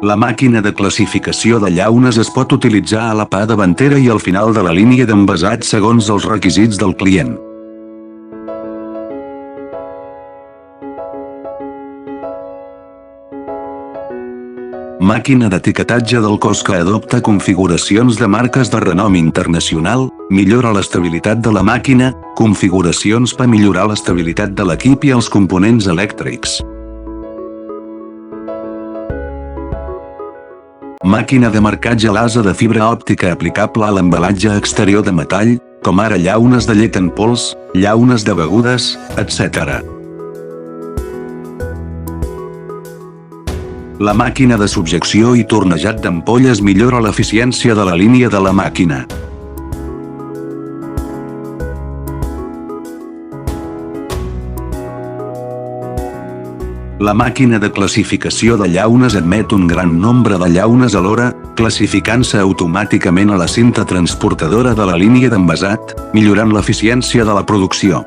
La màquina de classificació de llaunes es pot utilitzar a la part davantera i al final de la línia d'envasat segons els requisits del client. Màquina d'etiquetatge del cos que adopta configuracions de marques de renom internacional, millora l'estabilitat de la màquina, configuracions per millorar l'estabilitat de l'equip i els components elèctrics. Màquina de marcatge làser de fibra òptica aplicable a l'embalatge exterior de metall, com ara llaunes de llet en pols, llaunes de begudes, etc. La màquina de subjecció i tornejat d'ampolles millora l'eficiència de la línia de la màquina. La màquina de classificació de llaunes admet un gran nombre de llaunes alhora, classificant-se automàticament a la cinta transportadora de la línia d'envasat, millorant l'eficiència de la producció.